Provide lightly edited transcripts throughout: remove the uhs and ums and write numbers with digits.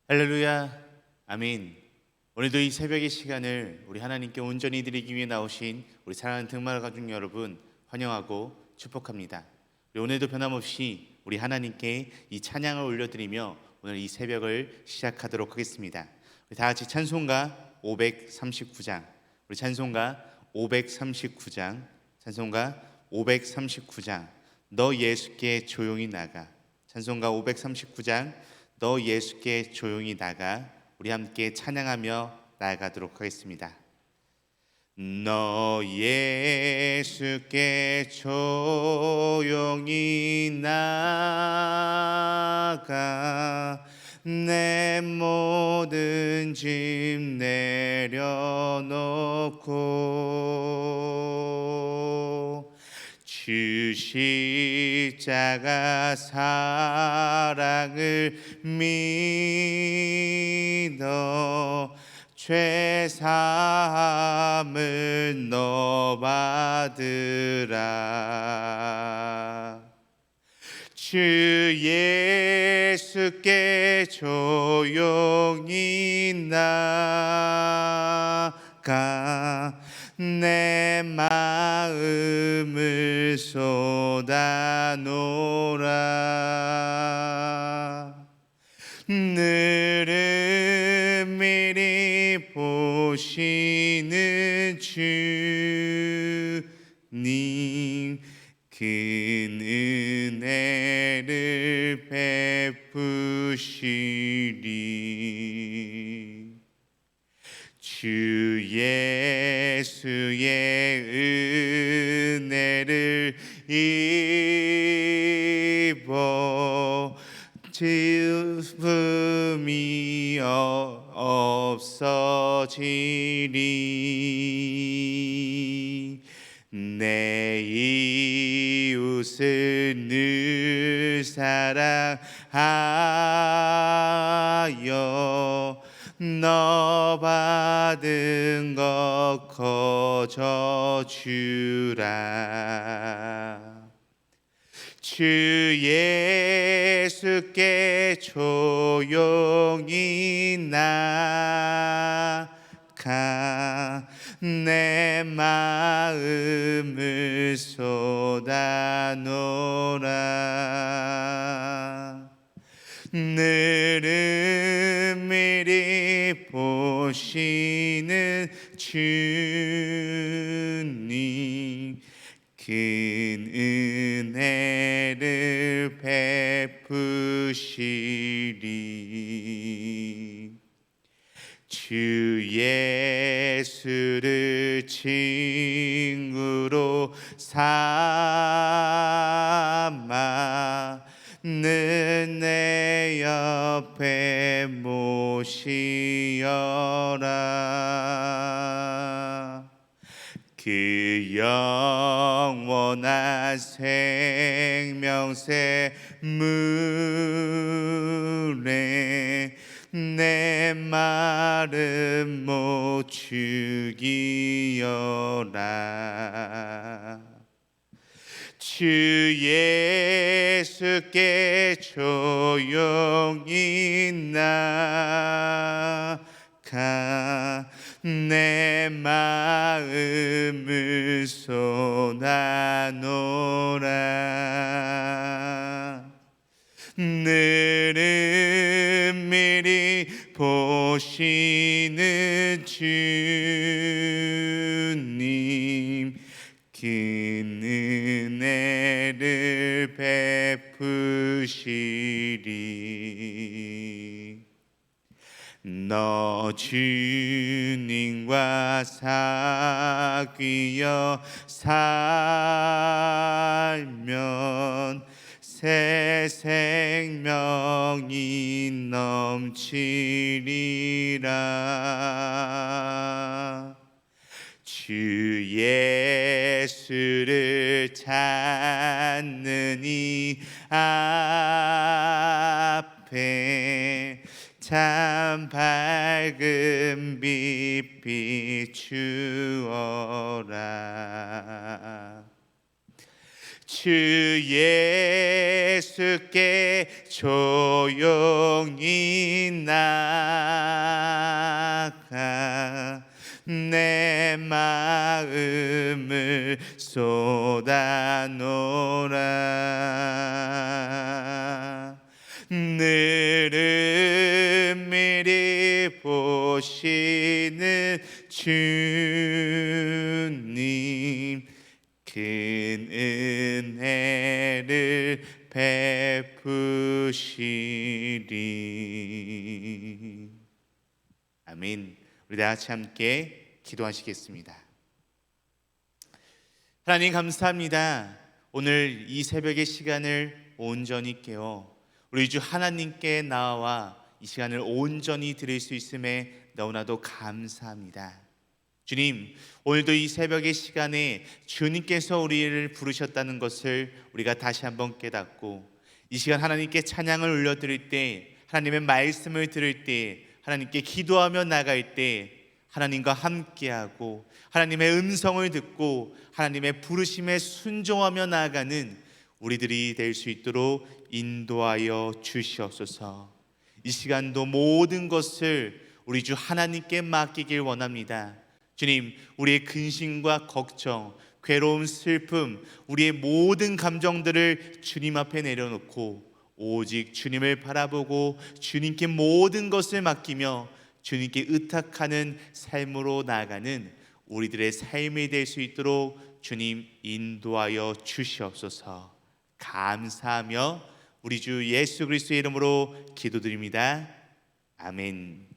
할렐루야, 아멘. 오늘도 이 새벽의 시간을 우리 하나님께 온전히 드리기 위해 나오신 우리 사랑하는 등말 가족 여러분 환영하고 축복합니다. 우리 오늘도 변함없이 우리 하나님께 이 찬양을 올려드리며 오늘 이 새벽을 시작하도록 하겠습니다. 우리 다 같이 찬송가 539장, 우리 찬송가 539장, 찬송가 539장, 너 예수께 조용히 나가. 찬송가 539장, 너 예수께 조용히 나가. 우리 함께 찬양하며 나아가도록 하겠습니다. 너 예수께 조용히 나가. 내 모든 짐 내려놓고 주 십자가 사랑을 믿어 죄 사함을 너 받으라. 주 예수께 조용히 나가. 내 마음을 쏟아놓으라. 늘은 미리 보시는 주님, 그 은혜를 베푸시리. 주 예수의 은혜를 입어 슬픔이 없어지리. 내 이웃을 늘 사랑하여 너 받은 것 거저 주라. 주 예수께 조용히 나가. 내 마음을 쏟아놓으라. 늘은 미리 보시는 주님, 그 은혜를 베푸시리. 주 예수를 친구로 삼아 늘 내 옆에 모시어라. 그 영원한 생명새 물에 내 마른 못 죽이어라. 주 예수께 조용히 나가. 내 마음을 쏟아놓으라. 늘은 미리 보시는 주님, 그 은혜를 베푸시리. 너 주님과 사귀어 살면 새 생명이 넘치리라. 주 예수를 찾는 이 앞에 참 밝은 빛 비추어라. 주 예수께 조용히 나가 내 마음을 쏟아놓으라. 늘은 미리 보시는 주님, 큰 은혜를 베푸시리. 아멘. 우리 다 같이 함께 기도하시겠습니다. 하나님 감사합니다. 오늘 이 새벽의 시간을 온전히 깨어 우리 주 하나님께 나와 이 시간을 온전히 드릴 수 있음에 너무나도 감사합니다. 주님, 오늘도 이 새벽의 시간에 주님께서 우리를 부르셨다는 것을 우리가 다시 한번 깨닫고, 이 시간 하나님께 찬양을 올려드릴 때, 하나님의 말씀을 들을 때, 하나님께 기도하며 나갈 때 하나님과 함께하고 하나님의 음성을 듣고 하나님의 부르심에 순종하며 나아가는 우리들이 될 수 있도록 인도하여 주시옵소서. 이 시간도 모든 것을 우리 주 하나님께 맡기길 원합니다. 주님, 우리의 근심과 걱정, 괴로움, 슬픔, 우리의 모든 감정들을 주님 앞에 내려놓고 오직 주님을 바라보고 주님께 모든 것을 맡기며 주님께 의탁하는 삶으로 나아가는 우리들의 삶이 될 수 있도록 주님 인도하여 주시옵소서. 감사하며 우리 주 예수 그리스도의 이름으로 기도드립니다. 아멘.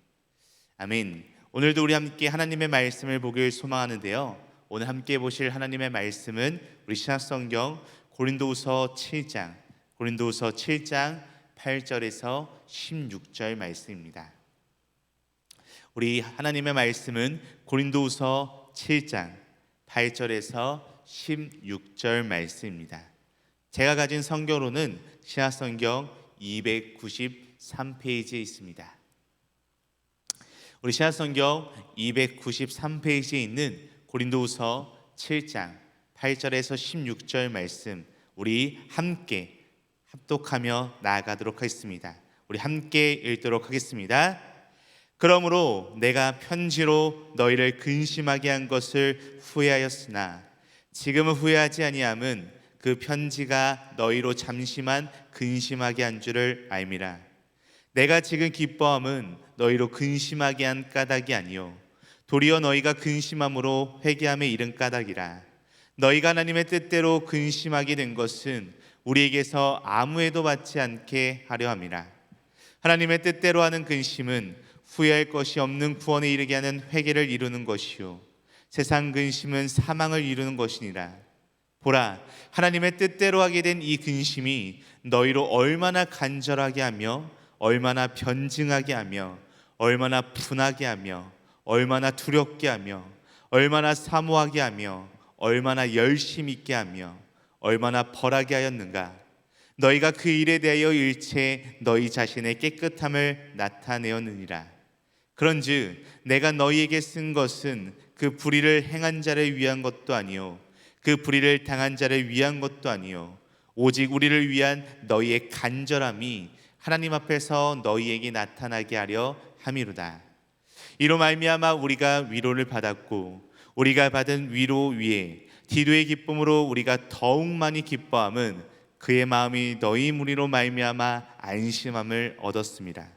아멘. 오늘도 우리 함께 하나님의 말씀을 보길 소망하는데요, 오늘 함께 보실 하나님의 말씀은 우리 신약성경 고린도후서 7장 8절에서 16절 말씀입니다. 우리 하나님의 말씀은 고린도후서 7장 8절에서 16절 말씀입니다. 제가 가진 성경으로는 신약성경 293페이지에 있습니다. 우리 신약성경 293페이지에 있는 고린도후서 7장 8절에서 16절 말씀, 우리 함께 합독하며 나아가도록 하겠습니다. 우리 함께 읽도록 하겠습니다. 그러므로 내가 편지로 너희를 근심하게 한 것을 후회하였으나 지금은 후회하지 아니함은 그 편지가 너희로 잠시만 근심하게 한 줄을 알미라. 내가 지금 기뻐함은 너희로 근심하게 한 까닭이 아니요 도리어 너희가 근심함으로 회개함에 이른 까닭이라. 너희가 하나님의 뜻대로 근심하게 된 것은 우리에게서 아무에도 받지 않게 하려 함이라. 하나님의 뜻대로 하는 근심은 후회할 것이 없는 구원에 이르게 하는 회개를 이루는 것이요 세상 근심은 사망을 이루는 것이니라. 보라, 하나님의 뜻대로 하게 된 이 근심이 너희로 얼마나 간절하게 하며 얼마나 변증하게 하며 얼마나 분하게 하며 얼마나 두렵게 하며 얼마나 사모하게 하며 얼마나 열심 있게 하며 얼마나 벌하게 하였는가. 너희가 그 일에 대하여 일체 너희 자신의 깨끗함을 나타내었느니라. 그런즉 내가 너희에게 쓴 것은 그 불의를 행한 자를 위한 것도 아니요 그 불의를 당한 자를 위한 것도 아니요 오직 우리를 위한 너희의 간절함이 하나님 앞에서 너희에게 나타나게 하려 함이로다. 이로 말미암아 우리가 위로를 받았고 우리가 받은 위로 위에 디도의 기쁨으로 우리가 더욱 많이 기뻐함은 그의 마음이 너희 무리로 말미암아 안심함을 얻었습니다.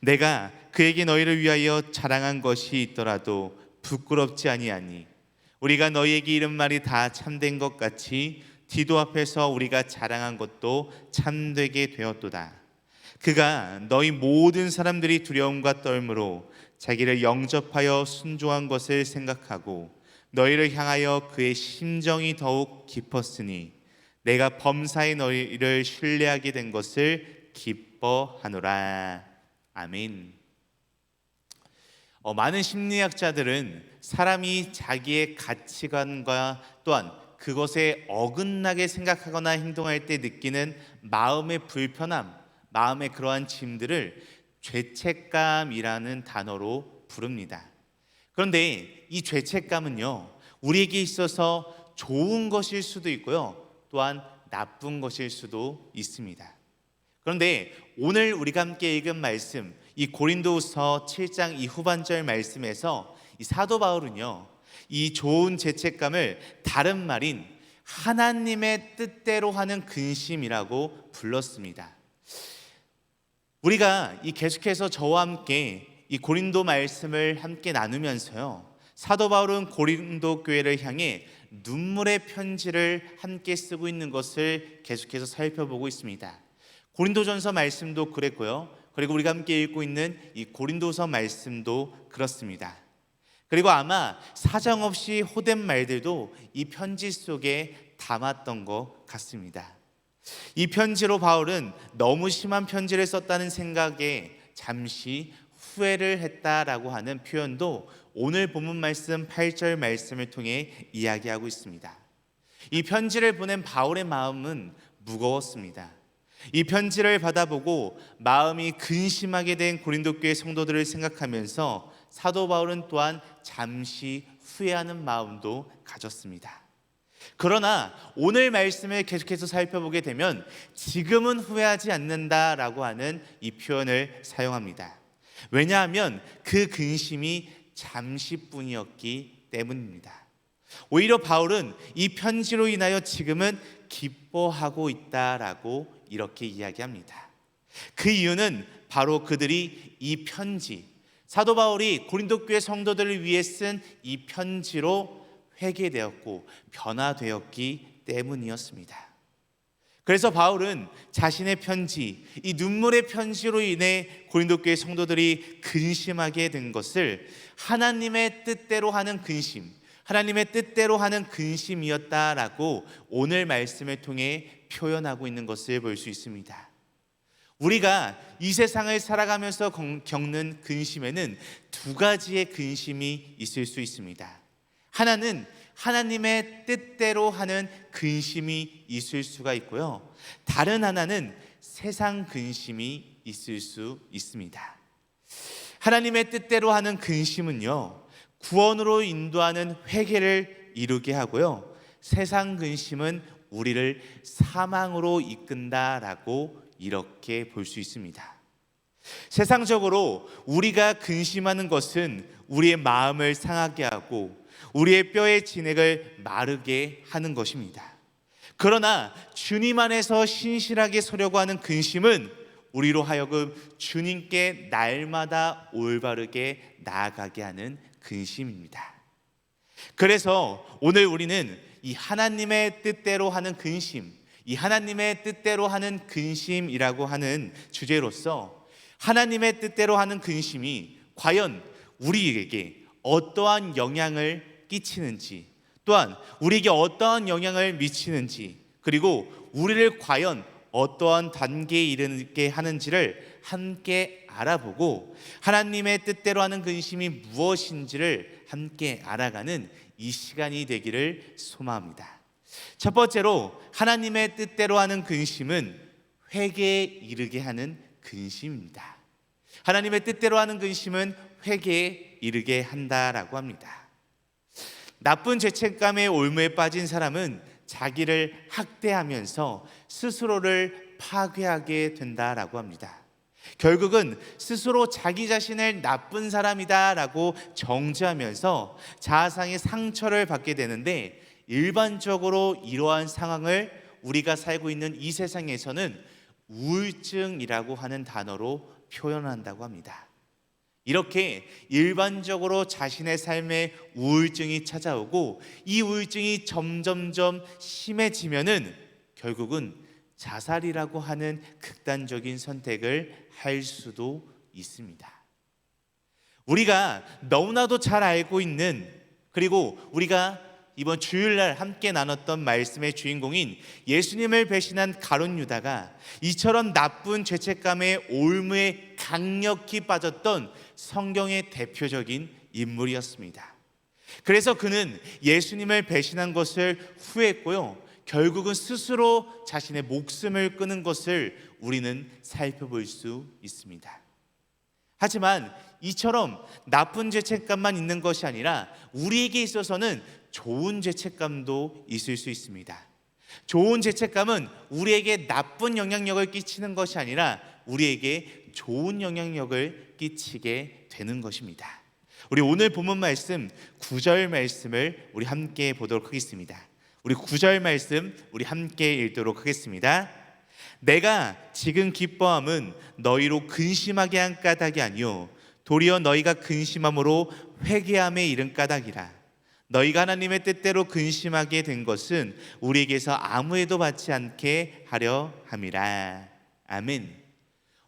내가 그에게 너희를 위하여 자랑한 것이 있더라도 부끄럽지 아니하니 우리가 너희에게 이른 말이 다 참된 것 같이 디도 앞에서 우리가 자랑한 것도 참되게 되었도다. 그가 너희 모든 사람들이 두려움과 떨므로 자기를 영접하여 순종한 것을 생각하고 너희를 향하여 그의 심정이 더욱 깊었으니 내가 범사에 너희를 신뢰하게 된 것을 기뻐하노라. 아멘. 많은 심리학자들은 사람이 자기의 가치관과 또한 그것에 어긋나게 생각하거나 행동할 때 느끼는 마음의 불편함, 마음의 그러한 짐들을 죄책감이라는 단어로 부릅니다. 그런데 이 죄책감은요, 우리에게 있어서 좋은 것일 수도 있고요, 또한 나쁜 것일 수도 있습니다. 그런데 오늘 우리가 함께 읽은 말씀, 이 고린도후서 7장 이 후반절 말씀에서 이 사도 바울은요, 이 좋은 죄책감을 다른 말인 하나님의 뜻대로 하는 근심이라고 불렀습니다. 우리가 이 계속해서 저와 함께 이 고린도 말씀을 함께 나누면서요, 사도 바울은 고린도 교회를 향해 눈물의 편지를 함께 쓰고 있는 것을 계속해서 살펴보고 있습니다. 고린도전서 말씀도 그랬고요, 그리고 우리가 함께 읽고 있는 이 고린도서 말씀도 그렇습니다. 그리고 아마 사정없이 호된 말들도 이 편지 속에 담았던 것 같습니다. 이 편지로 바울은 너무 심한 편지를 썼다는 생각에 잠시 후회를 했다라고 하는 표현도 오늘 본문 말씀 8절 말씀을 통해 이야기하고 있습니다. 이 편지를 보낸 바울의 마음은 무거웠습니다. 이 편지를 받아보고 마음이 근심하게 된 고린도 교회 성도들을 생각하면서 사도 바울은 또한 잠시 후회하는 마음도 가졌습니다. 그러나 오늘 말씀을 계속해서 살펴보게 되면 지금은 후회하지 않는다라고 하는 이 표현을 사용합니다. 왜냐하면 그 근심이 잠시뿐이었기 때문입니다. 오히려 바울은 이 편지로 인하여 지금은 기뻐하고 있다라고 이렇게 이야기합니다. 그 이유는 바로 그들이 이 편지, 사도 바울이 고린도 교회 성도들을 위해 쓴 이 편지로 회개되었고 변화되었기 때문이었습니다. 그래서 바울은 자신의 편지, 이 눈물의 편지로 인해 고린도 교회 성도들이 근심하게 된 것을 하나님의 뜻대로 하는 근심, 하나님의 뜻대로 하는 근심이었다라고 오늘 말씀을 통해 표현하고 있는 것을 볼 수 있습니다. 우리가 이 세상을 살아가면서 겪는 근심에는 두 가지의 근심이 있을 수 있습니다. 하나는 하나님의 뜻대로 하는 근심이 있을 수가 있고요, 다른 하나는 세상 근심이 있을 수 있습니다. 하나님의 뜻대로 하는 근심은요, 구원으로 인도하는 회개를 이루게 하고요, 세상 근심은 우리를 사망으로 이끈다라고 이렇게 볼 수 있습니다. 세상적으로 우리가 근심하는 것은 우리의 마음을 상하게 하고 우리의 뼈의 진액을 마르게 하는 것입니다. 그러나 주님 안에서 신실하게 서려고 하는 근심은 우리로 하여금 주님께 날마다 올바르게 나아가게 하는 근심입니다. 그래서 오늘 우리는 이 하나님의 뜻대로 하는 근심, 이 하나님의 뜻대로 하는 근심이라고 하는 주제로서 하나님의 뜻대로 하는 근심이 과연 우리에게 어떠한 영향을 끼치는지, 또한 우리에게 어떠한 영향을 미치는지, 그리고 우리를 과연 어떠한 단계에 이르게 하는지를 함께 알아보고 하나님의 뜻대로 하는 근심이 무엇인지를 함께 알아가는 이 시간이 되기를 소망합니다. 첫 번째로 하나님의 뜻대로 하는 근심은 회개에 이르게 하는 근심입니다. 하나님의 뜻대로 하는 근심은 회개에 이르게 한다라고 합니다. 나쁜 죄책감의 올무에 빠진 사람은 자기를 학대하면서 스스로를 파괴하게 된다라고 합니다. 결국은 스스로 자기 자신을 나쁜 사람이다라고 정죄하면서 자아상의 상처를 받게 되는데, 일반적으로 이러한 상황을 우리가 살고 있는 이 세상에서는 우울증이라고 하는 단어로 표현한다고 합니다. 이렇게 일반적으로 자신의 삶에 우울증이 찾아오고 이 우울증이 점점점 심해지면은 결국은 자살이라고 하는 극단적인 선택을 할 수도 있습니다. 우리가 너무나도 잘 알고 있는, 그리고 우리가 이번 주일날 함께 나눴던 말씀의 주인공인 예수님을 배신한 가룟 유다가 이처럼 나쁜 죄책감의 올무에 강력히 빠졌던 성경의 대표적인 인물이었습니다. 그래서 그는 예수님을 배신한 것을 후회했고요, 결국은 스스로 자신의 목숨을 끊은 것을 우리는 살펴볼 수 있습니다. 하지만 이처럼 나쁜 죄책감만 있는 것이 아니라 우리에게 있어서는 좋은 죄책감도 있을 수 있습니다. 좋은 죄책감은 우리에게 나쁜 영향력을 끼치는 것이 아니라 우리에게 좋은 영향력을 끼치게 되는 것입니다. 우리 오늘 본문 말씀 9절 말씀을 우리 함께 보도록 하겠습니다. 우리 9절 말씀 우리 함께 읽도록 하겠습니다. 내가 지금 기뻐함은 너희로 근심하게 한 까닭이 아니요 도리어 너희가 근심함으로 회개함에 이른 까닭이라. 너희가 하나님의 뜻대로 근심하게 된 것은 우리에게서 아무에도 받지 않게 하려 함이라. 아멘.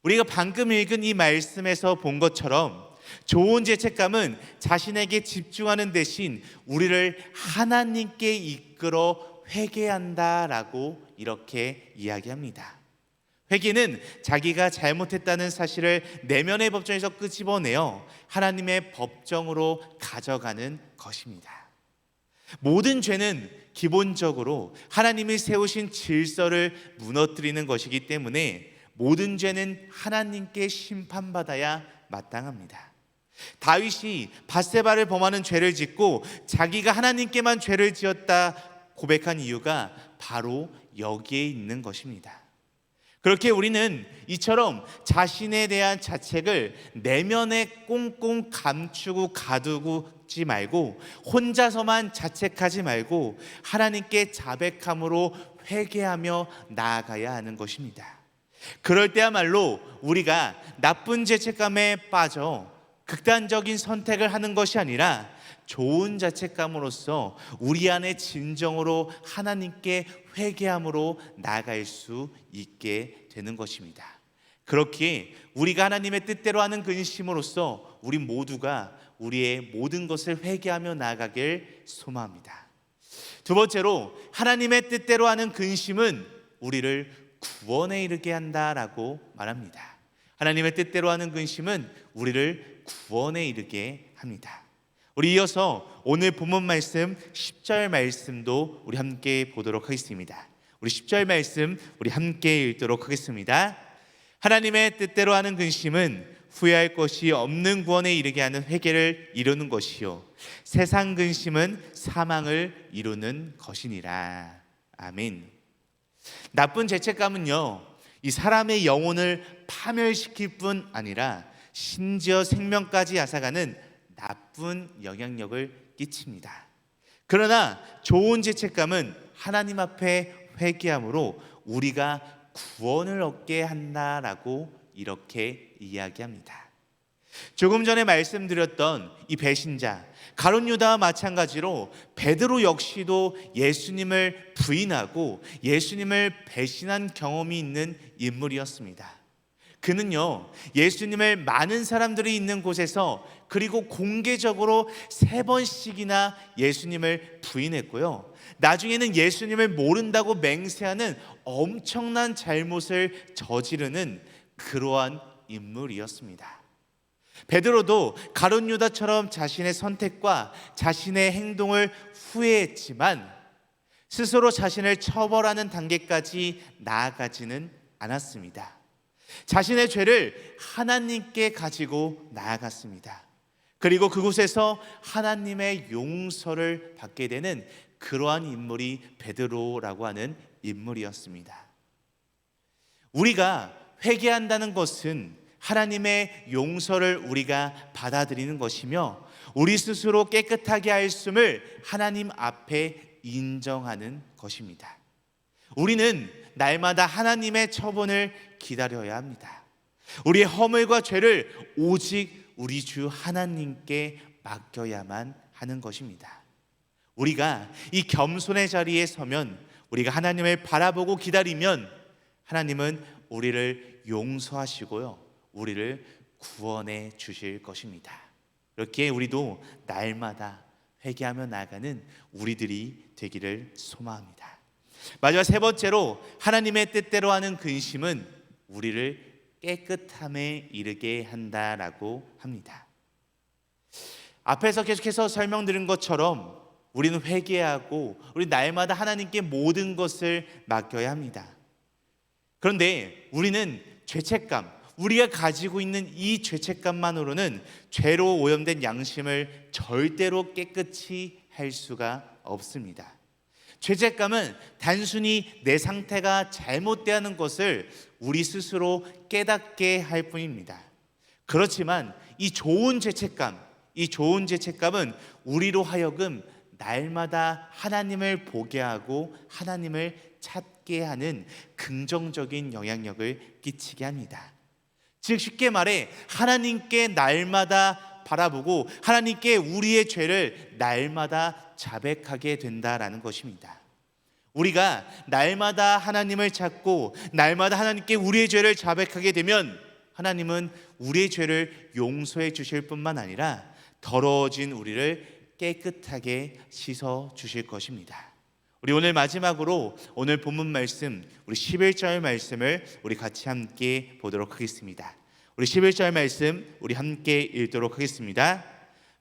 우리가 방금 읽은 이 말씀에서 본 것처럼 좋은 죄책감은 자신에게 집중하는 대신 우리를 하나님께 이끌어 회개한다라고 이렇게 이야기합니다. 회개는 자기가 잘못했다는 사실을 내면의 법정에서 끄집어내어 하나님의 법정으로 가져가는 것입니다. 모든 죄는 기본적으로 하나님이 세우신 질서를 무너뜨리는 것이기 때문에 모든 죄는 하나님께 심판받아야 마땅합니다. 다윗이 밧세바를 범하는 죄를 짓고 자기가 하나님께만 죄를 지었다 고백한 이유가 바로 여기에 있는 것입니다. 그렇게 우리는 이처럼 자신에 대한 자책을 내면에 꽁꽁 감추고 가두지 말고 혼자서만 자책하지 말고 하나님께 자백함으로 회개하며 나아가야 하는 것입니다. 그럴 때야말로 우리가 나쁜 죄책감에 빠져 극단적인 선택을 하는 것이 아니라 좋은 자책감으로써 우리 안에 진정으로 하나님께 회개함으로 나아갈 수 있게 되는 것입니다. 그렇게 우리가 하나님의 뜻대로 하는 근심으로써 우리 모두가 우리의 모든 것을 회개하며 나아가길 소망합니다. 두 번째로 하나님의 뜻대로 하는 근심은 우리를 구원에 이르게 한다라고 말합니다. 하나님의 뜻대로 하는 근심은 우리를 구원에 이르게 합니다. 우리 이어서 오늘 본문 말씀 10절 말씀도 우리 함께 보도록 하겠습니다. 우리 10절 말씀 우리 함께 읽도록 하겠습니다. 하나님의 뜻대로 하는 근심은 후회할 것이 없는 구원에 이르게 하는 회개를 이루는 것이요 세상 근심은 사망을 이루는 것이니라. 아멘. 나쁜 죄책감은요, 이 사람의 영혼을 파멸시킬 뿐 아니라 심지어 생명까지 앗아가는 나쁜 영향력을 끼칩니다. 그러나 좋은 죄책감은 하나님 앞에 회개함으로 우리가 구원을 얻게 한다라고 이렇게 이야기합니다. 조금 전에 말씀드렸던 이 배신자 가룟 유다와 마찬가지로 베드로 역시도 예수님을 부인하고 예수님을 배신한 경험이 있는 인물이었습니다. 그는요, 예수님을 많은 사람들이 있는 곳에서 그리고 공개적으로 3번씩이나 예수님을 부인했고요, 나중에는 예수님을 모른다고 맹세하는 엄청난 잘못을 저지르는 그러한 인물이었습니다. 베드로도 가룟 유다처럼 자신의 선택과 자신의 행동을 후회했지만 스스로 자신을 처벌하는 단계까지 나아가지는 않았습니다. 자신의 죄를 하나님께 가지고 나아갔습니다. 그리고 그곳에서 하나님의 용서를 받게 되는 그러한 인물이 베드로라고 하는 인물이었습니다. 우리가 회개한다는 것은 하나님의 용서를 우리가 받아들이는 것이며 우리 스스로 깨끗하게 하였음을 하나님 앞에 인정하는 것입니다. 우리는 날마다 하나님의 처분을 기다려야 합니다. 우리의 허물과 죄를 오직 우리 주 하나님께 맡겨야만 하는 것입니다. 우리가 이 겸손의 자리에 서면, 우리가 하나님을 바라보고 기다리면 하나님은 우리를 용서하시고요, 우리를 구원해 주실 것입니다. 이렇게 우리도 날마다 회개하며 나아가는 우리들이 되기를 소망합니다. 마지막 세 번째로 하나님의 뜻대로 하는 근심은 우리를 깨끗함에 이르게 한다라고 합니다. 앞에서 계속해서 설명드린 것처럼 우리는 회개하고 우리 날마다 하나님께 모든 것을 맡겨야 합니다. 그런데 우리는 죄책감, 우리가 가지고 있는 이 죄책감만으로는 죄로 오염된 양심을 절대로 깨끗이 할 수가 없습니다. 죄책감은 단순히 내 상태가 잘못되는 것을 우리 스스로 깨닫게 할 뿐입니다. 그렇지만 이 좋은 죄책감은 우리로 하여금 날마다 하나님을 보게 하고 하나님을 찾게 하는 긍정적인 영향력을 끼치게 합니다. 즉 쉽게 말해 하나님께 날마다 바라보고 하나님께 우리의 죄를 날마다 자백하게 된다라는 것입니다. 우리가 날마다 하나님을 찾고 날마다 하나님께 우리의 죄를 자백하게 되면 하나님은 우리의 죄를 용서해 주실 뿐만 아니라 더러워진 우리를 깨끗하게 씻어 주실 것입니다. 우리 오늘 마지막으로 오늘 본문 말씀 우리 11절 말씀을 우리 같이 함께 보도록 하겠습니다. 우리 11절 말씀 우리 함께 읽도록 하겠습니다.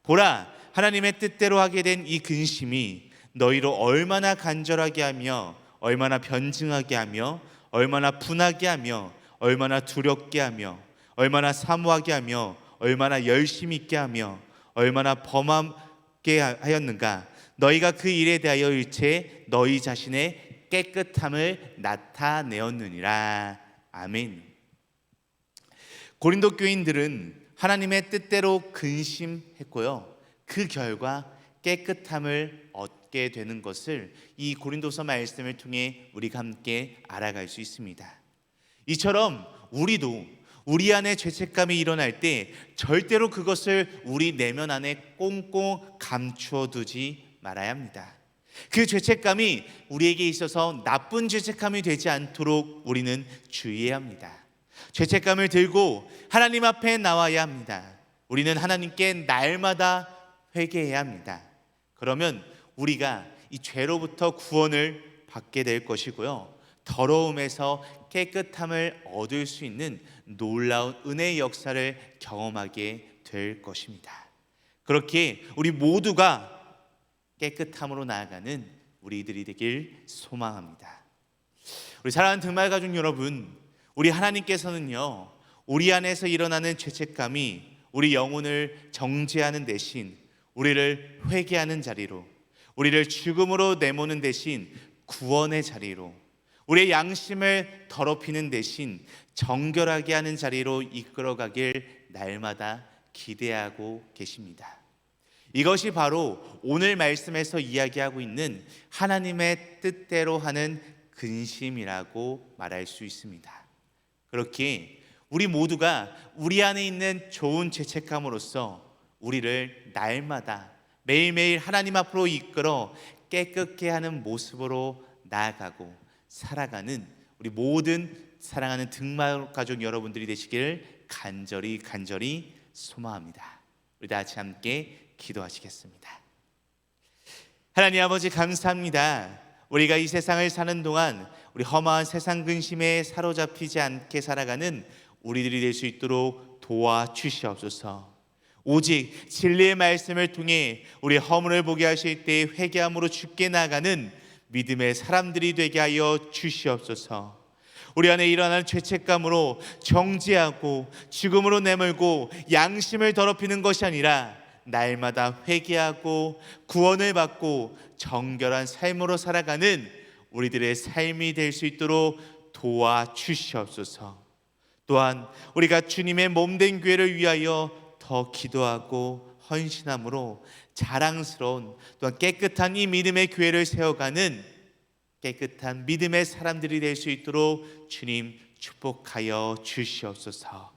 보라, 하나님의 뜻대로 하게 된 이 근심이 너희로 얼마나 간절하게 하며 얼마나 변증하게 하며 얼마나 분하게 하며 얼마나 두렵게 하며 얼마나 사모하게 하며 얼마나 열심 있게 하며 얼마나 범하게 하였는가. 너희가 그 일에 대하여 일체 너희 자신의 깨끗함을 나타내었느니라. 아멘. 고린도 교인들은 하나님의 뜻대로 근심했고요, 그 결과 깨끗함을 얻게 되는 것을 이 고린도서 말씀을 통해 우리가 함께 알아갈 수 있습니다. 이처럼 우리도 우리 안에 죄책감이 일어날 때 절대로 그것을 우리 내면 안에 꽁꽁 감추어 두지 말아야 합니다. 그 죄책감이 우리에게 있어서 나쁜 죄책감이 되지 않도록 우리는 주의해야 합니다. 죄책감을 들고 하나님 앞에 나와야 합니다. 우리는 하나님께 날마다 회개해야 합니다. 그러면 우리가 이 죄로부터 구원을 받게 될 것이고요, 더러움에서 깨끗함을 얻을 수 있는 놀라운 은혜의 역사를 경험하게 될 것입니다. 그렇게 우리 모두가 깨끗함으로 나아가는 우리들이 되길 소망합니다. 우리 사랑하는 등말가족 여러분, 우리 하나님께서는요, 우리 안에서 일어나는 죄책감이 우리 영혼을 정죄하는 대신 우리를 회개하는 자리로, 우리를 죽음으로 내모는 대신 구원의 자리로, 우리의 양심을 더럽히는 대신 정결하게 하는 자리로 이끌어가길 날마다 기대하고 계십니다. 이것이 바로 오늘 말씀에서 이야기하고 있는 하나님의 뜻대로 하는 근심이라고 말할 수 있습니다. 그렇게 우리 모두가 우리 안에 있는 좋은 죄책감으로써 우리를 날마다 매일매일 하나님 앞으로 이끌어 깨끗게 하는 모습으로 나아가고 살아가는 우리 모든 사랑하는 등마가족 여러분들이 되시길 간절히 소망합니다. 우리 다 같이 함께 기도하시겠습니다. 하나님 아버지, 감사합니다. 우리가 이 세상을 사는 동안 우리 험한 세상 근심에 사로잡히지 않게 살아가는 우리들이 될 수 있도록 도와주시옵소서. 오직 진리의 말씀을 통해 우리 허물을 보게 하실 때 회개함으로 죽게 나가는 믿음의 사람들이 되게 하여 주시옵소서. 우리 안에 일어나는 죄책감으로 정죄하고 죽음으로 내몰고 양심을 더럽히는 것이 아니라 날마다 회개하고 구원을 받고 정결한 삶으로 살아가는 우리들의 삶이 될 수 있도록 도와주시옵소서. 또한 우리가 주님의 몸된 교회를 위하여 더 기도하고 헌신함으로 자랑스러운 또한 깨끗한 이 믿음의 교회를 세워가는 깨끗한 믿음의 사람들이 될 수 있도록 주님 축복하여 주시옵소서.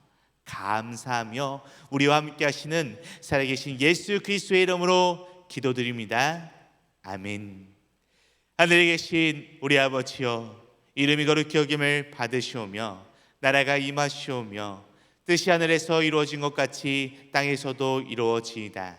감사하며 우리와 함께 하시는 살아계신 예수 그리스도의 이름으로 기도드립니다. 아멘. 하늘에 계신 우리 아버지여, 이름이 거룩히 여김을 받으시오며 나라가 임하시오며 뜻이 하늘에서 이루어진 것 같이 땅에서도 이루어지이다.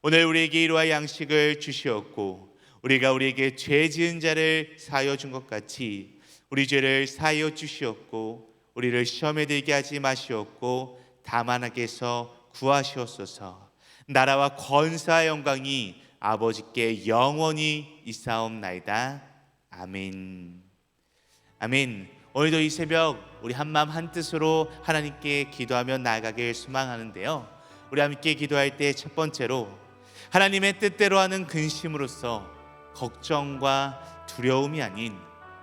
오늘 우리에게 이러한 양식을 주시옵고 우리가 우리에게 죄 지은 자를 사하여 준 것 같이 우리 죄를 사하여 주시옵고 우리를 시험에 들게 하지 마시옵고 다만 악에서 구하시옵소서. 나라와 권세와 영광이 아버지께 영원히 있사옵나이다. 아멘. 아멘. 오늘도 이 새벽 우리 한마음 한뜻으로 하나님께 기도하며 나아가길 소망하는데요, 우리 함께 기도할 때 첫 번째로 하나님의 뜻대로 하는 근심으로써 걱정과 두려움이 아닌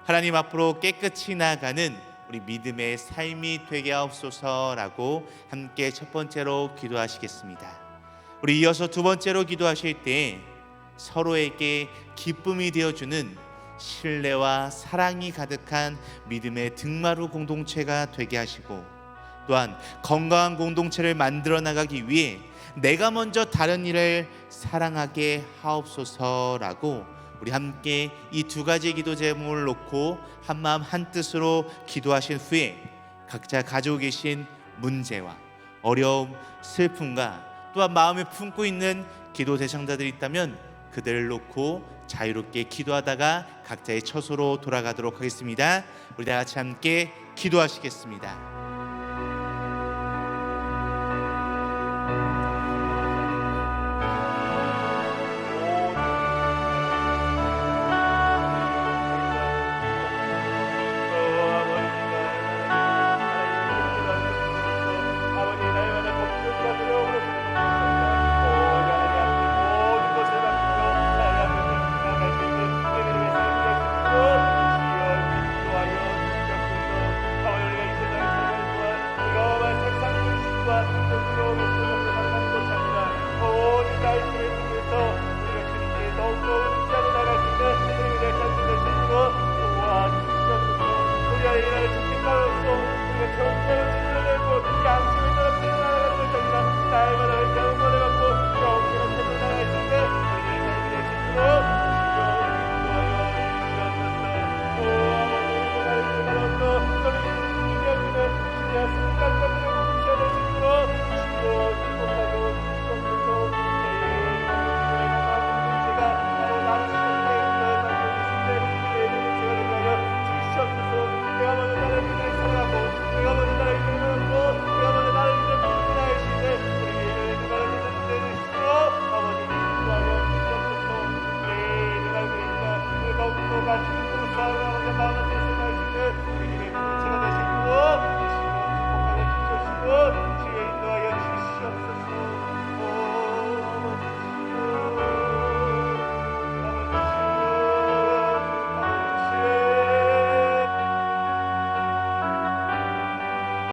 하나님 앞으로 깨끗이 나아가는 우리 믿음의 삶이 되게 하옵소서라고 함께 첫 번째로 기도하시겠습니다. 우리 이어서 두 번째로 기도하실 때 서로에게 기쁨이 되어주는 신뢰와 사랑이 가득한 믿음의 등마루 공동체가 되게 하시고, 또한 건강한 공동체를 만들어 나가기 위해 내가 먼저 다른 이를 사랑하게 하옵소서라고 우리 함께 이 두 가지 기도 제목을 놓고 한마음 한뜻으로 기도하신 후에 각자 가지고 계신 문제와 어려움, 슬픔과 또한 마음에 품고 있는 기도 대상자들이 있다면 그들을 놓고 자유롭게 기도하다가 각자의 처소로 돌아가도록 하겠습니다. 우리 다 같이 함께 기도하시겠습니다. 우리가 이날 주신 가운데 우리가 정죄를 지으려고